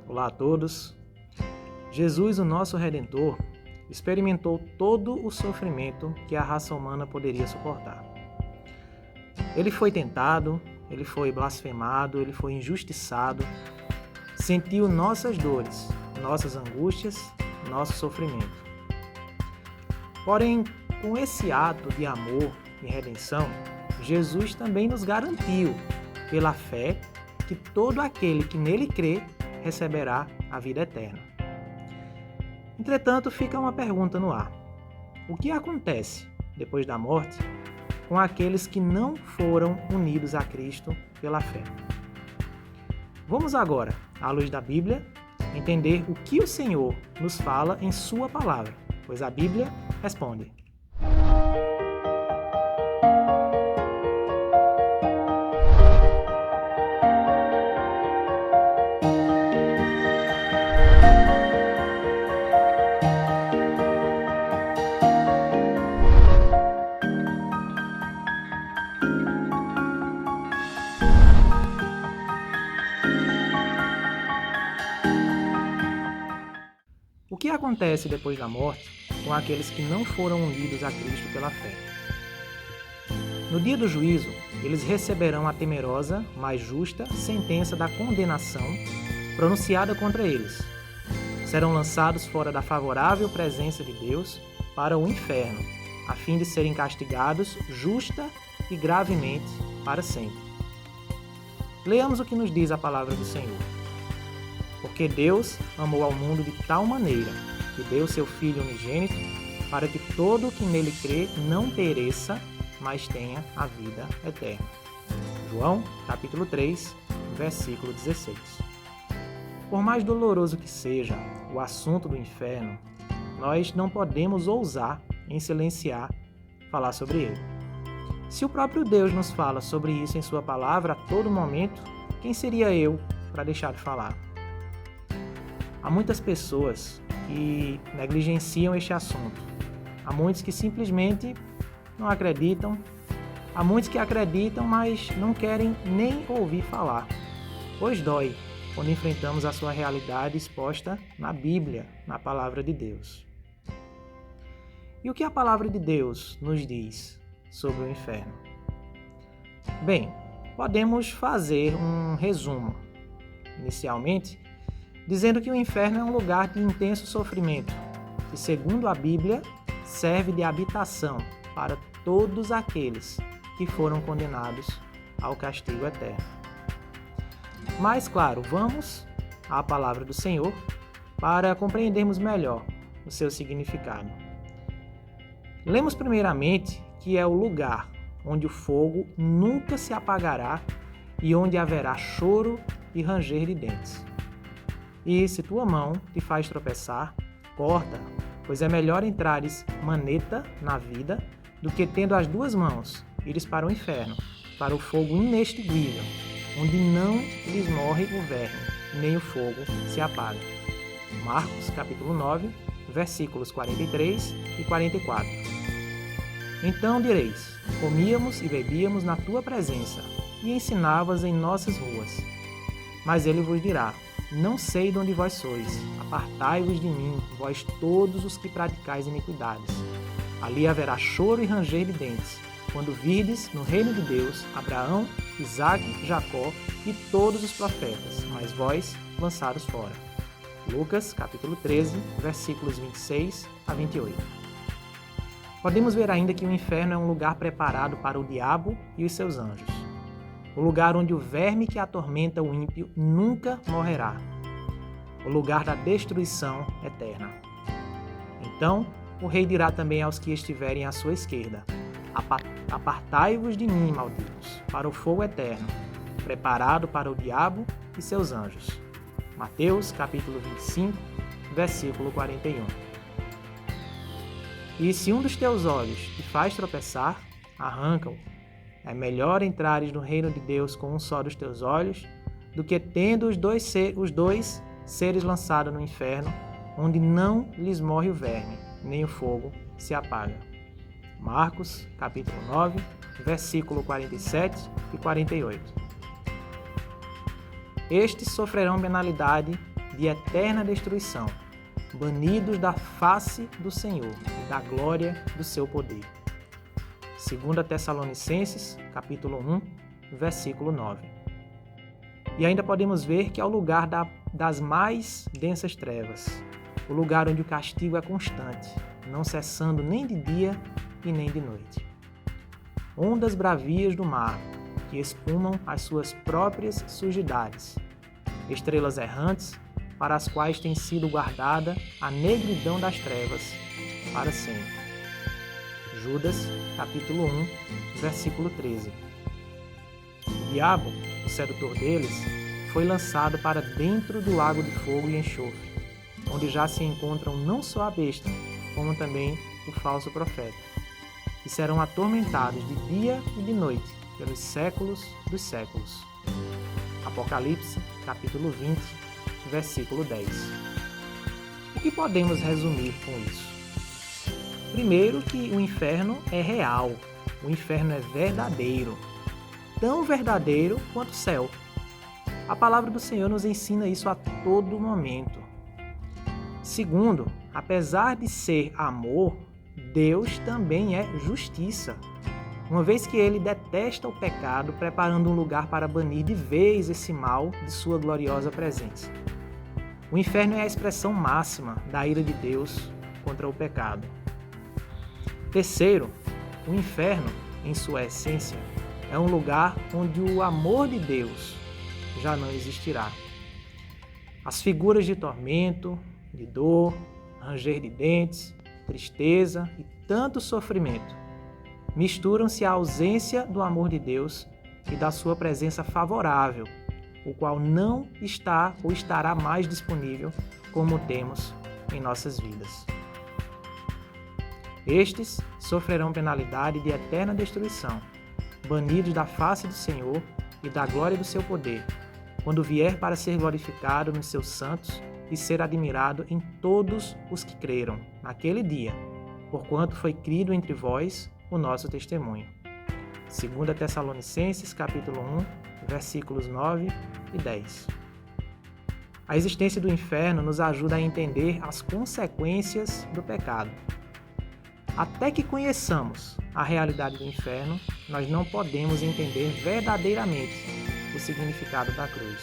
Olá a todos. Jesus, o nosso Redentor, experimentou todo o sofrimento que a raça humana poderia suportar. Ele foi tentado, ele foi blasfemado, ele foi injustiçado, sentiu nossas dores, nossas angústias, nosso sofrimento. Porém, com esse ato de amor e redenção, Jesus também nos garantiu, pela fé, que todo aquele que nele crê receberá a vida eterna. Entretanto, fica uma pergunta no ar. O que acontece depois da morte com aqueles que não foram unidos a Cristo pela fé? Vamos agora, à luz da Bíblia, entender o que o Senhor nos fala em sua palavra, pois a Bíblia responde. O que acontece depois da morte com aqueles que não foram unidos a Cristo pela fé? No dia do juízo, eles receberão a temerosa, mas justa sentença da condenação pronunciada contra eles. Serão lançados fora da favorável presença de Deus para o inferno, a fim de serem castigados justa e gravemente para sempre. Leamos o que nos diz a palavra do Senhor. Porque Deus amou ao mundo de tal maneira que deu seu Filho unigênito para que todo o que nele crê não pereça, mas tenha a vida eterna. João, capítulo 3, versículo 16. Por mais doloroso que seja o assunto do inferno, nós não podemos ousar em silenciar falar sobre ele. Se o próprio Deus nos fala sobre isso em sua palavra a todo momento, quem seria eu para deixar de falar? Há muitas pessoas que negligenciam este assunto. Há muitos que simplesmente não acreditam. Há muitos que acreditam, mas não querem nem ouvir falar. Pois dói quando enfrentamos a sua realidade exposta na Bíblia, na Palavra de Deus. E o que a Palavra de Deus nos diz sobre o inferno? Bem, podemos fazer um resumo. Inicialmente, dizendo que o inferno é um lugar de intenso sofrimento, que, segundo a Bíblia, serve de habitação para todos aqueles que foram condenados ao castigo eterno. Mas, claro, vamos à palavra do Senhor para compreendermos melhor o seu significado. Lemos primeiramente que é o lugar onde o fogo nunca se apagará e onde haverá choro e ranger de dentes. E se tua mão te faz tropeçar, corta, pois é melhor entrares maneta na vida do que tendo as duas mãos ires para o inferno, para o fogo inextinguível, onde não lhes morre o verme, nem o fogo se apaga. Marcos, capítulo 9, versículos 43 e 44. Então direis, comíamos e bebíamos na tua presença, e ensinavas em nossas ruas. Mas ele vos dirá, não sei de onde vós sois, apartai-vos de mim, vós todos os que praticais iniquidades. Ali haverá choro e ranger de dentes, quando virdes no reino de Deus Abraão, Isaque, Jacó e todos os profetas, mas vós lançados fora. Lucas, capítulo 13, versículos 26 a 28. Podemos ver ainda que o inferno é um lugar preparado para o diabo e os seus anjos. O lugar onde o verme que atormenta o ímpio nunca morrerá. O lugar da destruição eterna. Então, o rei dirá também aos que estiverem à sua esquerda, apartai-vos de mim, malditos, para o fogo eterno, preparado para o diabo e seus anjos. Mateus, capítulo 25, versículo 41. E se um dos teus olhos te faz tropeçar, arranca-o. É melhor entrares no reino de Deus com um só dos teus olhos, do que tendo os dois seres lançados no inferno, onde não lhes morre o verme, nem o fogo se apaga. Marcos, capítulo 9, versículo 47 e 48. Estes sofrerão penalidade de eterna destruição, banidos da face do Senhor e da glória do seu poder. 2 Tessalonicenses, capítulo 1, versículo 9. E ainda podemos ver que é o lugar das mais densas trevas, o lugar onde o castigo é constante, não cessando nem de dia e nem de noite. Ondas bravias do mar, que espumam as suas próprias sujidades, estrelas errantes, para as quais tem sido guardada a negridão das trevas para sempre. Judas, capítulo 1, versículo 13. O diabo, o sedutor deles, foi lançado para dentro do lago de fogo e enxofre, onde já se encontram não só a besta, como também o falso profeta, e serão atormentados de dia e de noite, pelos séculos dos séculos. Apocalipse, capítulo 20, versículo 10. O que podemos resumir com isso? Primeiro, que o inferno é real, o inferno é verdadeiro, tão verdadeiro quanto o céu. A palavra do Senhor nos ensina isso a todo momento. Segundo, apesar de ser amor, Deus também é justiça, uma vez que ele detesta o pecado, preparando um lugar para banir de vez esse mal de sua gloriosa presença. O inferno é a expressão máxima da ira de Deus contra o pecado. Terceiro, o inferno, em sua essência, é um lugar onde o amor de Deus já não existirá. As figuras de tormento, de dor, ranger de dentes, tristeza e tanto sofrimento misturam-se à ausência do amor de Deus e da sua presença favorável, o qual não está ou estará mais disponível como temos em nossas vidas. Estes sofrerão penalidade de eterna destruição, banidos da face do Senhor e da glória do seu poder, quando vier para ser glorificado nos seus santos e ser admirado em todos os que creram naquele dia, porquanto foi crido entre vós o nosso testemunho. 2 Tessalonicenses, capítulo 1, versículos 9 e 10. A existência do inferno nos ajuda a entender as consequências do pecado. Até que conheçamos a realidade do inferno, nós não podemos entender verdadeiramente o significado da cruz.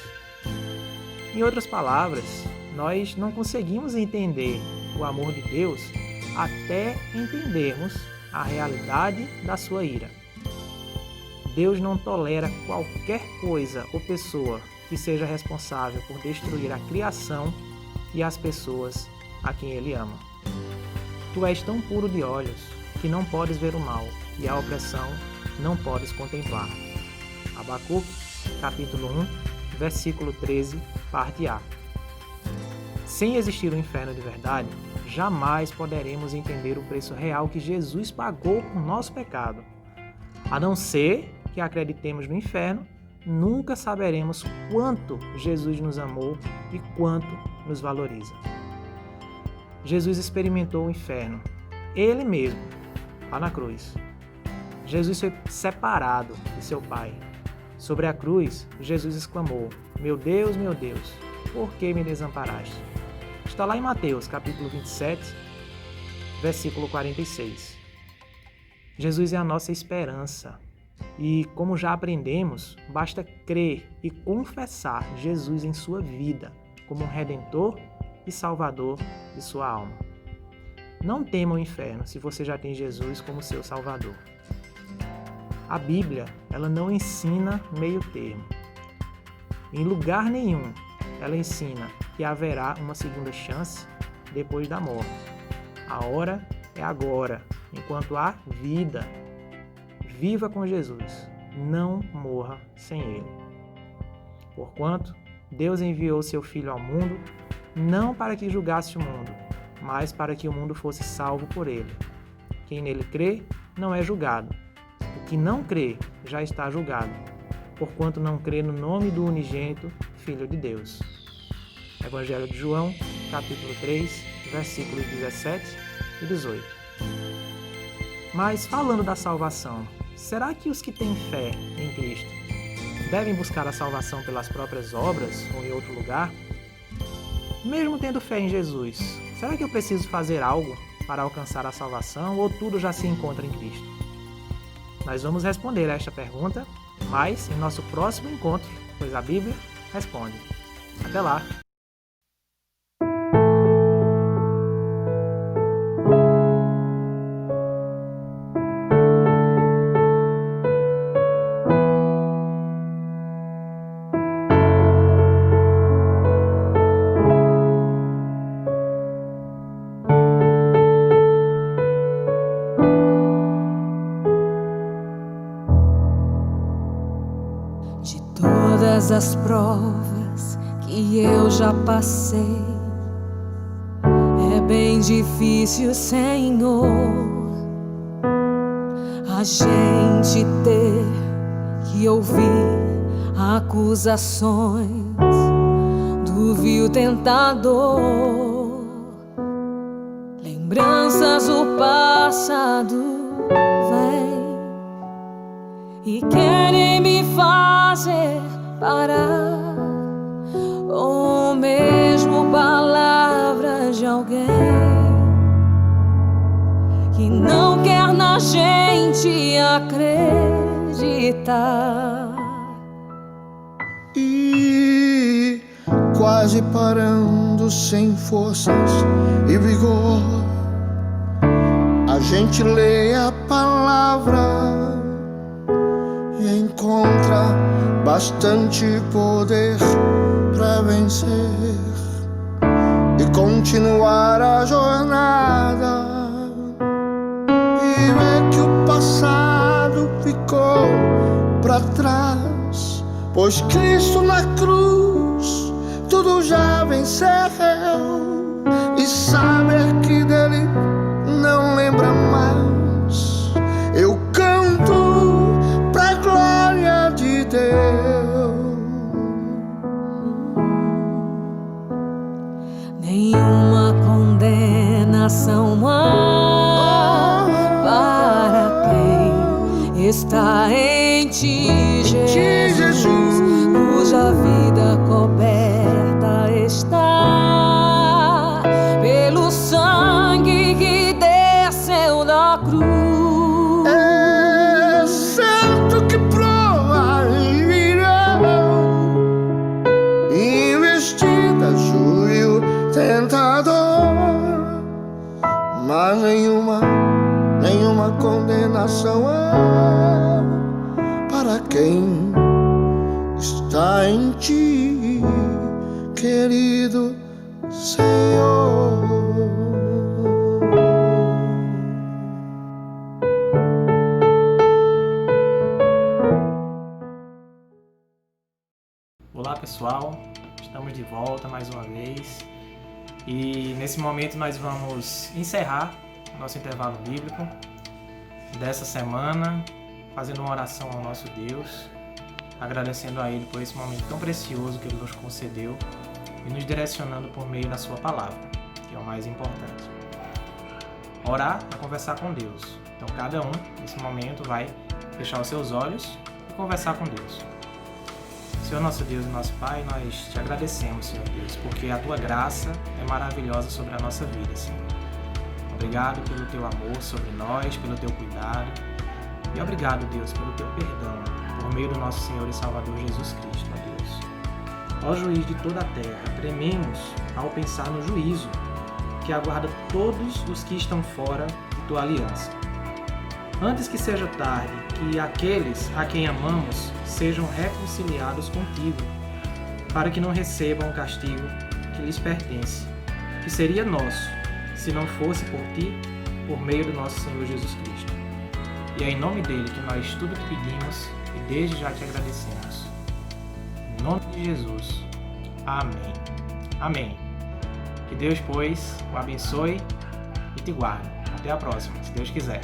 Em outras palavras, nós não conseguimos entender o amor de Deus até entendermos a realidade da sua ira. Deus não tolera qualquer coisa ou pessoa que seja responsável por destruir a criação e as pessoas a quem Ele ama. Tu és tão puro de olhos que não podes ver o mal e a opressão não podes contemplar. Abacuque, capítulo 1, versículo 13, parte A. Sem existir o inferno de verdade, jamais poderemos entender o preço real que Jesus pagou por nosso pecado. A não ser que acreditemos no inferno, nunca saberemos quanto Jesus nos amou e quanto nos valoriza. Jesus experimentou o inferno, Ele mesmo, lá na cruz. Jesus foi separado de seu Pai. Sobre a cruz, Jesus exclamou: meu Deus, por que me desamparaste? Está lá em Mateus, capítulo 27, versículo 46. Jesus é a nossa esperança e, como já aprendemos, basta crer e confessar Jesus em sua vida como um Redentor e Salvador de sua alma. Não tema o inferno se você já tem Jesus como seu Salvador. A Bíblia, ela não ensina meio termo. Em lugar nenhum, ela ensina que haverá uma segunda chance depois da morte. A hora é agora, enquanto há vida. Viva com Jesus, não morra sem Ele. Porquanto, Deus enviou seu Filho ao mundo, não para que julgasse o mundo, mas para que o mundo fosse salvo por Ele. Quem nele crê, não é julgado. O que não crê, já está julgado, porquanto não crê no nome do unigênito Filho de Deus. Evangelho de João, capítulo 3, versículos 17 e 18. Mas falando da salvação, será que os que têm fé em Cristo devem buscar a salvação pelas próprias obras ou em outro lugar? Mesmo tendo fé em Jesus, será que eu preciso fazer algo para alcançar a salvação ou tudo já se encontra em Cristo? Nós vamos responder a esta pergunta, mas em nosso próximo encontro, pois a Bíblia responde. Até lá! De todas as provas que eu já passei, é bem difícil, Senhor, a gente ter que ouvir acusações do vil tentador. Lembranças do passado vêm e querem me fazer parar, ou mesmo palavras de alguém que não quer na gente acreditar. E quase parando sem forças e vigor, a gente lê a palavra e encontra bastante poder para vencer e continuar a jornada, e ver que o passado ficou para trás, pois Cristo na cruz tudo já venceu, e saber que dele não lembra mais. Eu canto pra glória de Deus. Nenhuma condenação há para quem está em ti, Jesus, cuja vida coberta está pelo sangue que desceu da cruz. É certo que provas virão, investidas o tentador, mas nenhuma condenação há para quem está em ti, querido Senhor. Olá pessoal, estamos de volta mais uma vez e nesse momento nós vamos encerrar o nosso intervalo bíblico dessa semana, fazendo uma oração ao nosso Deus, agradecendo a Ele por esse momento tão precioso que Ele nos concedeu e nos direcionando por meio da Sua palavra, que é o mais importante. Orar é conversar com Deus, então cada um nesse momento vai fechar os seus olhos e conversar com Deus. Senhor nosso Deus e nosso Pai, nós te agradecemos, Senhor Deus, porque a Tua graça é maravilhosa sobre a nossa vida, Senhor. Obrigado pelo Teu amor sobre nós, pelo Teu cuidado. E obrigado, Deus, pelo Teu perdão, por meio do nosso Senhor e Salvador Jesus Cristo, ó Deus. Ó Juiz de toda a terra, trememos ao pensar no juízo que aguarda todos os que estão fora de Tua aliança. Antes que seja tarde, que aqueles a quem amamos sejam reconciliados contigo, para que não recebam o castigo que lhes pertence, que seria nosso, se não fosse por Ti, por meio do nosso Senhor Jesus Cristo. E é em nome dele que nós tudo te pedimos e desde já te agradecemos. Em nome de Jesus. Amém. Amém. Que Deus, pois, o abençoe e te guarde. Até a próxima, se Deus quiser.